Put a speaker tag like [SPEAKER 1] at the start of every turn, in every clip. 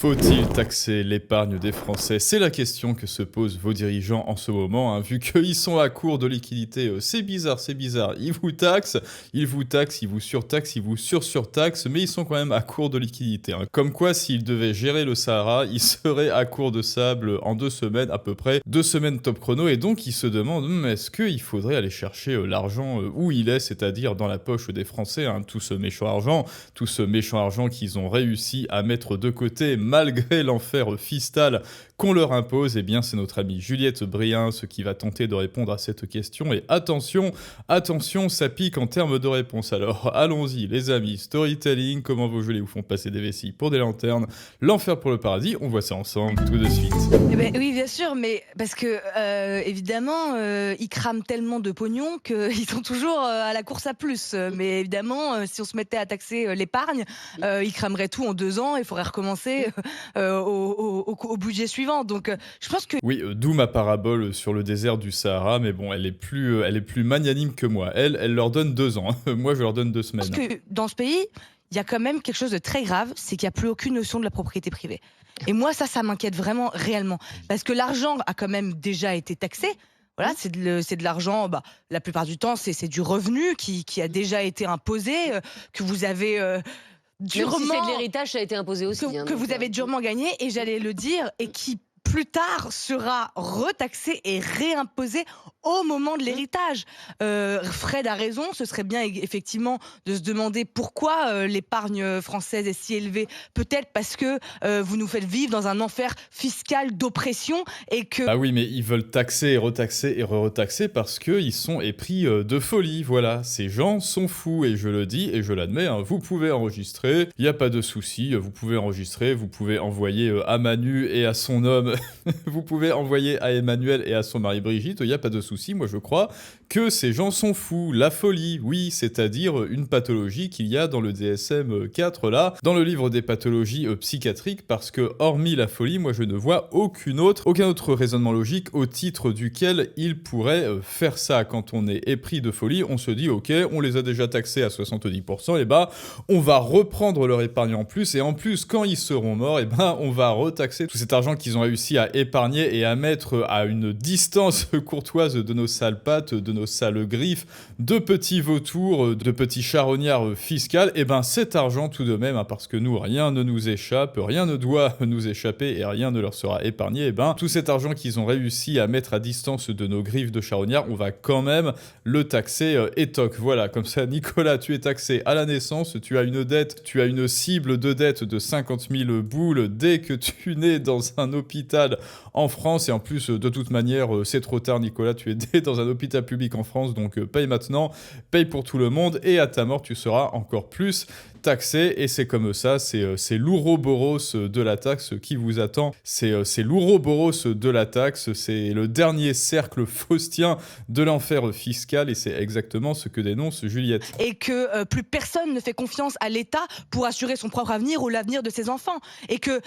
[SPEAKER 1] Faut-il taxer l'épargne des Français? C'est la question que se posent vos dirigeants en ce moment, hein, vu qu'ils sont à court de liquidités. C'est bizarre, c'est bizarre. Ils vous taxent, ils vous taxent, ils vous surtaxent, ils vous surtaxent, mais ils sont quand même à court de liquidités, hein. Comme quoi, s'ils devaient gérer le Sahara, ils seraient à court de sable en 2 semaines à peu près. 2 semaines top chrono, et donc ils se demandent, est-ce qu'il faudrait aller chercher l'argent où il est, c'est-à-dire dans la poche des Français, hein, tout ce méchant argent qu'ils ont réussi à mettre de côté malgré l'enfer fiscal qu'on leur impose. Eh bien, c'est notre amie Juliette Briens qui va tenter de répondre à cette question. Et attention, ça pique en termes de réponse. Alors, allons-y, les amis. Storytelling, comment vos gelées vous font passer des vessies pour des lanternes, l'enfer pour le paradis. On voit ça ensemble tout de suite.
[SPEAKER 2] Eh ben, oui, bien sûr, mais parce que évidemment, ils crament tellement de pognon qu'ils sont toujours à la course à plus. Mais évidemment, si on se mettait à taxer l'épargne, ils crameraient tout en 2 ans et il faudrait recommencer au budget suivant. Donc, je pense que
[SPEAKER 1] Oui, d'où ma parabole sur le désert du Sahara, mais bon, elle est plus magnanime que moi. Elle leur donne 2 ans. Moi, je leur donne 2
[SPEAKER 2] je
[SPEAKER 1] semaines.
[SPEAKER 2] pense que dans ce pays, il y a quand même quelque chose de très grave, c'est qu'il n'y a plus aucune notion de la propriété privée. Et moi, ça m'inquiète vraiment réellement. Parce que l'argent a quand même déjà été taxé. Voilà, c'est de l'argent, la plupart du temps, c'est du revenu qui a déjà été imposé, que vous avez
[SPEAKER 3] Même si c'est de
[SPEAKER 2] durement
[SPEAKER 3] l'héritage, ça a été imposé aussi.
[SPEAKER 2] que vous avez durement gagné, et j'allais le dire, et qui plus tard sera retaxé et réimposé au moment de l'héritage. Fred a raison, ce serait bien effectivement de se demander pourquoi l'épargne française est si élevée. Peut-être parce que vous nous faites vivre dans un enfer fiscal d'oppression et que...
[SPEAKER 1] Ah oui, mais ils veulent taxer et retaxer et re-retaxer parce qu'ils sont épris de folie, voilà. Ces gens sont fous, et je le dis et je l'admets, hein. Vous pouvez enregistrer, il n'y a pas de souci, vous pouvez enregistrer, vous pouvez envoyer à Manu et à son homme, vous pouvez envoyer à Emmanuel et à son mari Brigitte, il n'y a pas de souci. Moi je crois que ces gens sont fous. La folie, oui, c'est-à-dire une pathologie qu'il y a dans le DSM-4 là, dans le livre des pathologies psychiatriques, parce que hormis la folie, moi je ne vois aucun autre raisonnement logique au titre duquel il pourrait faire ça. Quand on est épris de folie, on se dit ok, on les a déjà taxés à 70%, et on va reprendre leur épargne en plus, et en plus quand ils seront morts, on va retaxer tout cet argent qu'ils ont réussi à épargner et à mettre à une distance courtoise de nos sales pattes, de nos sales griffes, de petits vautours, de petits charognards fiscales. Cet argent tout de même, parce que nous, rien ne nous échappe, rien ne doit nous échapper et rien ne leur sera épargné, tout cet argent qu'ils ont réussi à mettre à distance de nos griffes de charognards, on va quand même le taxer et toc. Voilà, comme ça, Nicolas, tu es taxé à la naissance, tu as une dette, tu as une cible de dette de 50 000 boules dès que tu nais dans un hôpital en France, et en plus, de toute manière, c'est trop tard, Nicolas, tu es né dans un hôpital public en France, donc paye maintenant, paye pour tout le monde, et à ta mort, tu seras encore plus taxé, et c'est comme ça, c'est l'ouroboros de la taxe qui vous attend, c'est l'ouroboros de la taxe, c'est le dernier cercle faustien de l'enfer fiscal, et c'est exactement ce que dénonce Juliette.
[SPEAKER 2] Et que plus personne ne fait confiance à l'État pour assurer son propre avenir ou l'avenir de ses enfants. Et que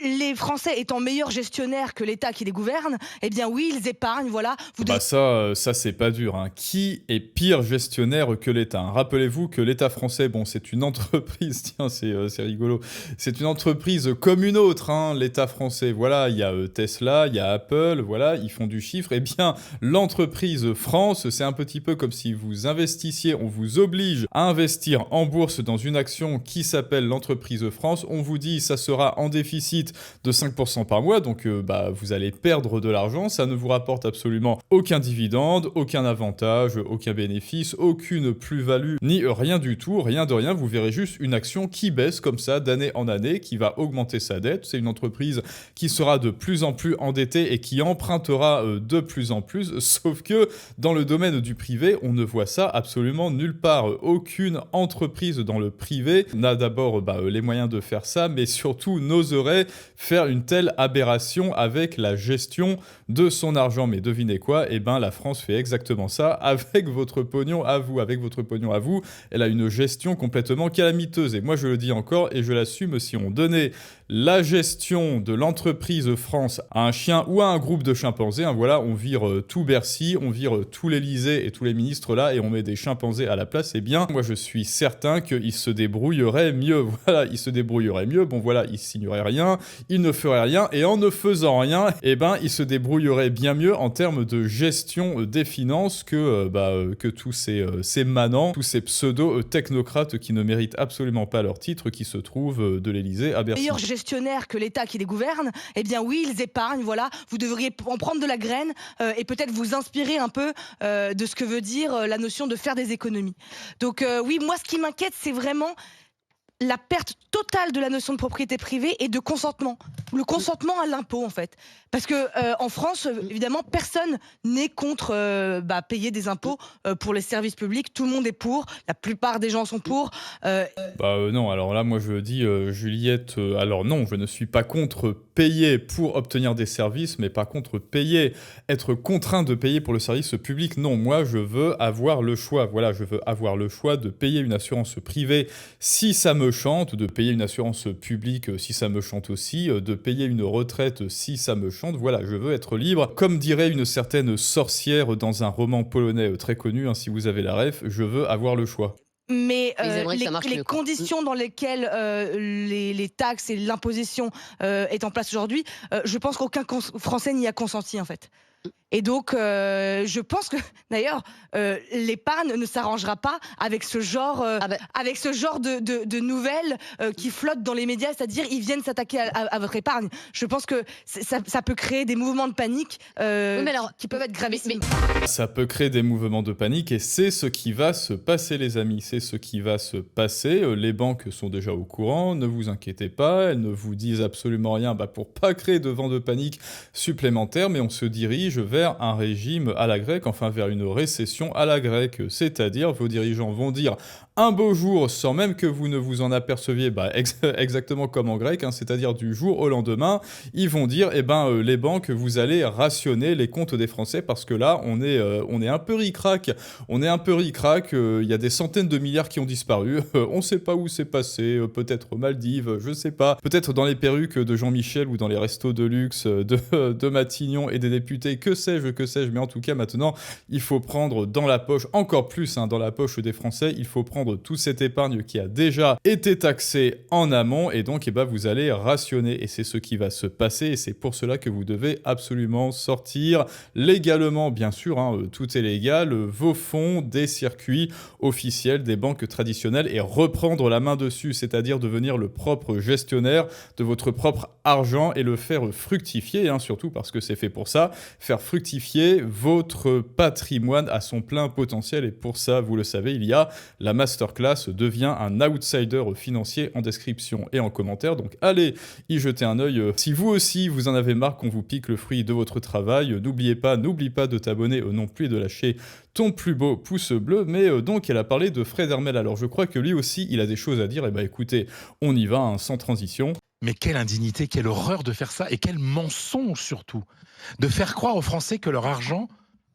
[SPEAKER 2] les Français étant meilleurs gestionnaires que l'État qui les gouverne, eh bien oui, ils épargnent, voilà.
[SPEAKER 1] Ça c'est pas dur, hein. Qui est pire gestionnaire que l'État, hein? Rappelez-vous que l'État français, c'est une entreprise, tiens, c'est rigolo, c'est une entreprise comme une autre, hein, l'État français. Voilà, il y a Tesla, il y a Apple, voilà, ils font du chiffre. Eh bien, l'entreprise France, c'est un petit peu comme si vous investissiez, on vous oblige à investir en bourse dans une action qui s'appelle l'entreprise France. On vous dit ça sera en déficit de 5% par mois, donc vous allez perdre de l'argent, ça ne vous rapporte absolument aucun dividende, aucun avantage, aucun bénéfice, aucune plus-value, ni rien du tout, rien de rien. Vous verrez juste une action qui baisse comme ça d'année en année, qui va augmenter sa dette. C'est une entreprise qui sera de plus en plus endettée et qui empruntera de plus en plus, sauf que dans le domaine du privé, on ne voit ça absolument nulle part. Aucune entreprise dans le privé n'a d'abord les moyens de faire ça, mais surtout n'oserait faire une telle aberration avec la gestion de son argent. Mais devinez quoi, la France fait exactement ça avec votre pognon à vous. Avec votre pognon à vous, elle a une gestion complètement calamiteuse. Et moi, je le dis encore et je l'assume, si on donnait la gestion de l'entreprise France à un chien ou à un groupe de chimpanzés, hein, voilà, on vire tout Bercy, on vire tout l'Élysée et tous les ministres là, et on met des chimpanzés à la place, eh bien, moi je suis certain qu'ils se débrouilleraient mieux. Voilà, ils se débrouilleraient mieux. Bon voilà, ils signeraient rien, ils ne feraient rien, et en ne faisant rien, eh ben, ils se débrouilleraient bien mieux en termes de gestion des finances que tous ces manants, tous ces pseudo-technocrates qui ne méritent absolument pas leur titre, qui se trouvent de l'Élysée à Bercy.
[SPEAKER 2] Meilleurs gestionnaires que l'État qui les gouverne, eh bien oui, ils épargnent, voilà. Vous devriez en prendre de la graine et peut-être vous inspirer un peu de ce que veut dire la notion de faire des économies. Donc oui, moi ce qui m'inquiète, c'est vraiment la perte totale de la notion de propriété privée et de consentement. Le consentement à l'impôt, en fait. Parce que en France, évidemment, personne n'est contre payer des impôts pour les services publics. Tout le monde est pour. La plupart des gens sont pour.
[SPEAKER 1] Non, alors là, moi je dis, Juliette, alors non, je ne suis pas contre payer pour obtenir des services, mais pas contre payer, être contraint de payer pour le service public. Non, moi je veux avoir le choix. Voilà, je veux avoir le choix de payer une assurance privée si ça me chante, de payer une assurance publique si ça me chante aussi, de payer une retraite si ça me chante. Voilà, je veux être libre. Comme dirait une certaine sorcière dans un roman polonais très connu, hein, si vous avez la ref, je veux avoir le choix.
[SPEAKER 2] Mais
[SPEAKER 3] les
[SPEAKER 2] conditions dans lesquelles les taxes et l'imposition est en place aujourd'hui, je pense qu'aucun Français n'y a consenti en fait. Et donc, je pense que, d'ailleurs, l'épargne ne s'arrangera pas avec ce genre, de nouvelles qui flottent dans les médias, c'est-à-dire ils viennent s'attaquer à votre épargne. Je pense que ça peut créer des mouvements de panique qui peuvent être gravissimes.
[SPEAKER 1] Ça peut créer des mouvements de panique et c'est ce qui va se passer, les amis. C'est ce qui va se passer. Les banques sont déjà au courant, ne vous inquiétez pas, elles ne vous disent absolument rien pour pas créer de vent de panique supplémentaire, mais on se dirige vers un régime à la grecque, enfin vers une récession à la grecque, c'est-à-dire vos dirigeants vont dire un beau jour, sans même que vous ne vous en aperceviez, exactement comme en grec, hein, c'est-à-dire du jour au lendemain, ils vont dire, les banques, vous allez rationner les comptes des Français, parce que là, on est un peu ric-rac, il y a des centaines de milliards qui ont disparu, on sait pas où c'est passé, peut-être aux Maldives, je sais pas, peut-être dans les perruques de Jean-Michel ou dans les restos de luxe de Matignon et des députés, que sais-je, mais en tout cas, maintenant, il faut prendre dans la poche, encore plus dans la poche des Français, il faut prendre toute cette épargne qui a déjà été taxée en amont, et donc vous allez rationner, et c'est ce qui va se passer, et c'est pour cela que vous devez absolument sortir légalement, bien sûr, tout est légal, vos fonds des circuits officiels des banques traditionnelles et reprendre la main dessus, c'est-à-dire devenir le propre gestionnaire de votre propre argent et le faire fructifier, surtout parce que c'est fait pour ça, faire fructifier votre patrimoine à son plein potentiel, et pour ça, vous le savez, il y a la masterclass Devient un outsider financier en description et en commentaire, donc allez y jeter un œil. Si vous aussi vous en avez marre qu'on vous pique le fruit de votre travail, n'oublie pas de t'abonner non plus et de lâcher ton plus beau pouce bleu. Mais donc elle a parlé de Fred Hermel, alors je crois que lui aussi il a des choses à dire, écoutez, on y va sans transition.
[SPEAKER 4] Mais quelle indignité, quelle horreur de faire ça, et quel mensonge surtout, de faire croire aux Français que leur argent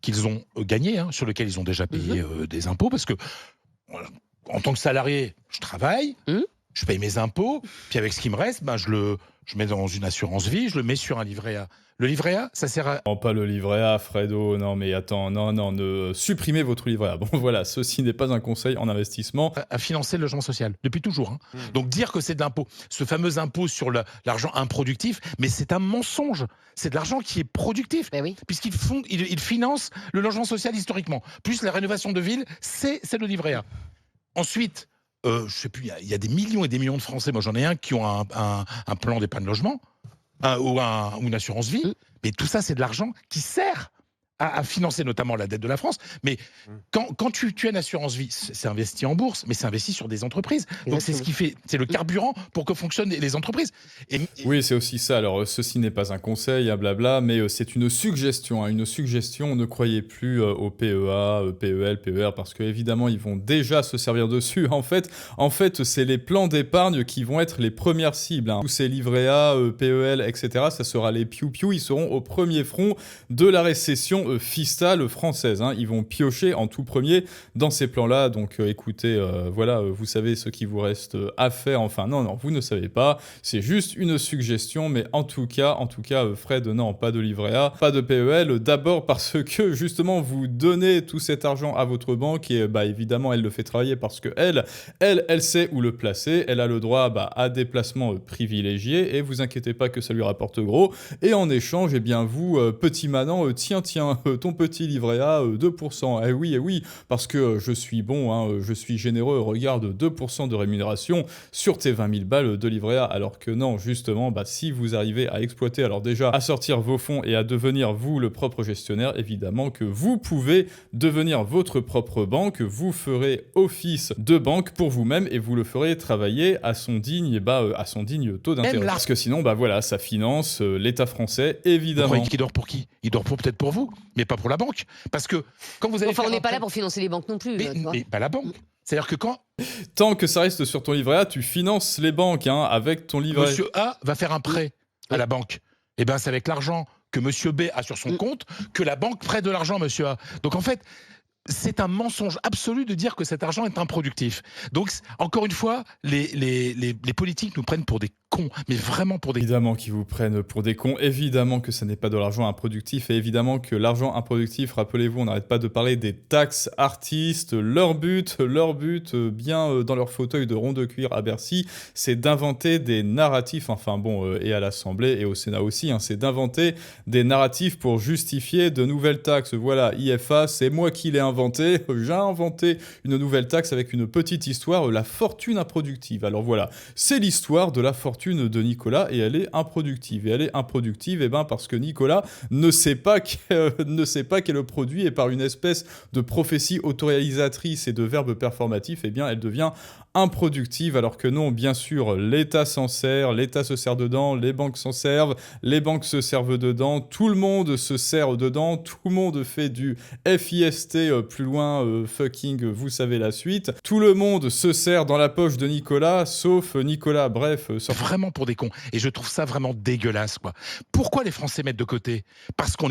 [SPEAKER 4] qu'ils ont gagné, sur lequel ils ont déjà payé des impôts, parce que voilà, en tant que salarié, je travaille, je paye mes impôts, puis avec ce qui me reste, je mets dans une assurance vie, je le mets sur un livret A. Le livret A, ça sert à...
[SPEAKER 1] Non, pas le livret A, Fredo, non mais attends, ne supprimez votre livret A. Bon voilà, ceci n'est pas un conseil en investissement.
[SPEAKER 4] À financer le logement social, depuis toujours. Donc dire que c'est de l'impôt, ce fameux impôt sur l'argent improductif, mais c'est un mensonge. C'est de l'argent qui est productif, puisqu'ils financent le logement social historiquement. Plus la rénovation de ville, c'est le livret A. Ensuite, je sais plus, il y a des millions et des millions de Français, moi j'en ai un, qui ont un plan d'épargne logement, ou une assurance vie, mais tout ça c'est de l'argent qui sert à financer notamment la dette de la France. Mais quand tu as une assurance vie, c'est investi en bourse, mais c'est investi sur des entreprises. Donc c'est ce qui fait, c'est le carburant pour que fonctionnent les entreprises.
[SPEAKER 1] Oui, c'est aussi ça. Alors ceci n'est pas un conseil, blabla, mais c'est une suggestion. Une suggestion, ne croyez plus au PEA, PEL, PER, parce que évidemment ils vont déjà se servir dessus. En fait, c'est les plans d'épargne qui vont être les premières cibles. Tous ces livrets A, PEL, etc., ça sera les piou-piou, ils seront au premier front de la récession gestion fiscale française. Hein. Ils vont piocher en tout premier dans ces plans-là. Donc écoutez, voilà, vous savez ce qui vous reste à faire. Enfin, non, vous ne savez pas. C'est juste une suggestion. Mais en tout cas, Fred, non, pas de livret A, pas de PEL. D'abord parce que, justement, vous donnez tout cet argent à votre banque et, évidemment, elle le fait travailler parce que elle sait où le placer. Elle a le droit à des placements privilégiés et vous inquiétez pas que ça lui rapporte gros. Et en échange, eh bien, vous, petit manant, tiens, ton petit livret A, 2%. Eh oui, parce que je suis bon, hein, je suis généreux, regarde, 2% de rémunération sur tes 20 000 balles de livret A. Alors que non, justement, si vous arrivez à exploiter, alors déjà, à sortir vos fonds et à devenir, vous, le propre gestionnaire, évidemment que vous pouvez devenir votre propre banque, vous ferez office de banque pour vous-même et vous le ferez travailler à son digne, à son digne taux d'intérêt. Parce que sinon, voilà, ça finance l'État français, évidemment.
[SPEAKER 4] Vous croyez qu'il dort pour qui? Il dort peut-être pour vous, mais pas pour la banque. Parce que quand vous avez
[SPEAKER 3] on n'est pas là pour financer les banques non plus.
[SPEAKER 4] Mais pas la banque. C'est-à-dire que quand...
[SPEAKER 1] Tant que ça reste sur ton livret A, tu finances les banques avec ton livret.
[SPEAKER 4] Monsieur A va faire un prêt à la banque. Eh bien, c'est avec l'argent que Monsieur B a sur son compte que la banque prête de l'argent à Monsieur A. Donc en fait, c'est un mensonge absolu de dire que cet argent est improductif. Donc, encore une fois, les politiques nous prennent pour des cons, mais vraiment pour des...
[SPEAKER 1] Évidemment qu'ils vous prennent pour des cons, évidemment que ça n'est pas de l'argent improductif, et évidemment que l'argent improductif, rappelez-vous, on n'arrête pas de parler des taxes artistes, leur but, bien dans leur fauteuil de rond de cuir à Bercy, c'est d'inventer des narratifs, et à l'Assemblée et au Sénat aussi, c'est d'inventer des narratifs pour justifier de nouvelles taxes. Voilà, IFA, c'est moi qui l'ai inventé, j'ai inventé une nouvelle taxe avec une petite histoire, la fortune improductive. Alors voilà, c'est l'histoire de la fortune de Nicolas et elle est improductive. Et elle est improductive parce que Nicolas ne sait pas qu'est le produit et par une espèce de prophétie autoréalisatrice et de verbe performatif, elle devient improductive, alors que non, bien sûr, l'État s'en sert, l'État se sert dedans, les banques s'en servent, les banques se servent dedans, tout le monde se sert dedans, tout le monde fait du FIST plus loin, fucking, vous savez la suite. Tout le monde se sert dans la poche de Nicolas, sauf Nicolas, bref.
[SPEAKER 4] Vraiment pour des cons. Et je trouve ça vraiment dégueulasse, quoi. Pourquoi les Français mettent de côté? Parce qu'on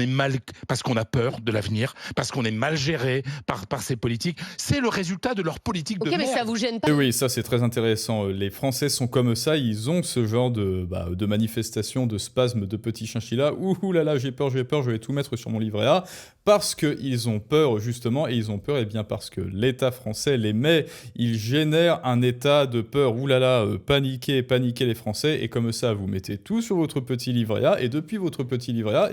[SPEAKER 4] a peur de l'avenir, parce qu'on est mal géré par ces politiques. C'est le résultat de leur politique de merde.
[SPEAKER 3] Ok, mais ça vous gêne pas?
[SPEAKER 1] Et oui, ça c'est très intéressant. Les Français sont comme ça, ils ont ce genre de manifestation, de spasme, de petits chinchillas. Ouh là là, j'ai peur, je vais tout mettre sur mon livret A. Parce qu'ils ont peur, justement, et ils ont peur, parce que l'État français les met, il génère un état de peur. Ouh là là, paniquez les Français, et comme ça, vous mettez tout sur votre petit livret A, et depuis votre petit livret A,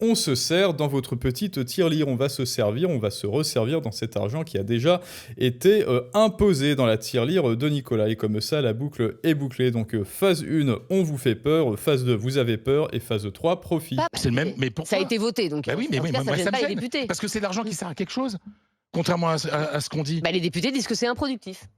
[SPEAKER 1] on se sert dans votre petite tirelire, on va se resservir dans cet argent qui a déjà été imposé dans la tirelire de Nicolas, et comme ça, la boucle est bouclée. Donc, phase 1, on vous fait peur, phase 2, vous avez peur, et phase 3, profit.
[SPEAKER 4] C'est le même, mais pourquoi?
[SPEAKER 3] Ça a été voté, donc
[SPEAKER 4] oui, mais
[SPEAKER 3] ça
[SPEAKER 4] moi,
[SPEAKER 3] gêne
[SPEAKER 4] ça
[SPEAKER 3] pas
[SPEAKER 4] me
[SPEAKER 3] les
[SPEAKER 4] gêne,
[SPEAKER 3] députés.
[SPEAKER 4] parce que c'est l'argent qui sert à quelque chose, contrairement à ce qu'on dit.
[SPEAKER 3] Les députés disent que c'est improductif.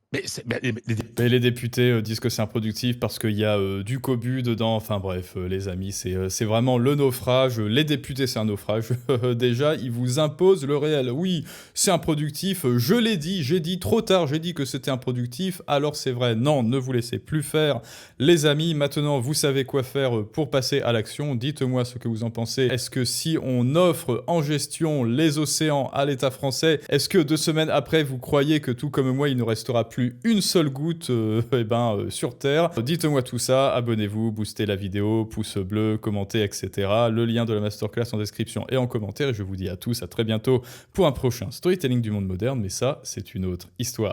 [SPEAKER 1] Mais les députés disent que c'est improductif parce qu'il y a du cobu dedans. Enfin bref, les amis, c'est vraiment le naufrage. Les députés, c'est un naufrage. Déjà, ils vous imposent le réel. Oui, c'est improductif. Je l'ai dit, j'ai dit trop tard, j'ai dit que c'était improductif. Alors c'est vrai. Non, ne vous laissez plus faire. Les amis, maintenant, vous savez quoi faire pour passer à l'action. Dites-moi ce que vous en pensez. Est-ce que si on offre en gestion les océans à l'État français, est-ce que 2 semaines après, vous croyez que tout comme moi, il ne restera plus une seule goutte sur Terre? Dites-moi tout ça, abonnez-vous, boostez la vidéo, pouce bleu, commentez, etc. Le lien de la masterclass en description et en commentaire. Et je vous dis à tous à très bientôt pour un prochain Storytelling du monde moderne, mais ça, c'est une autre histoire.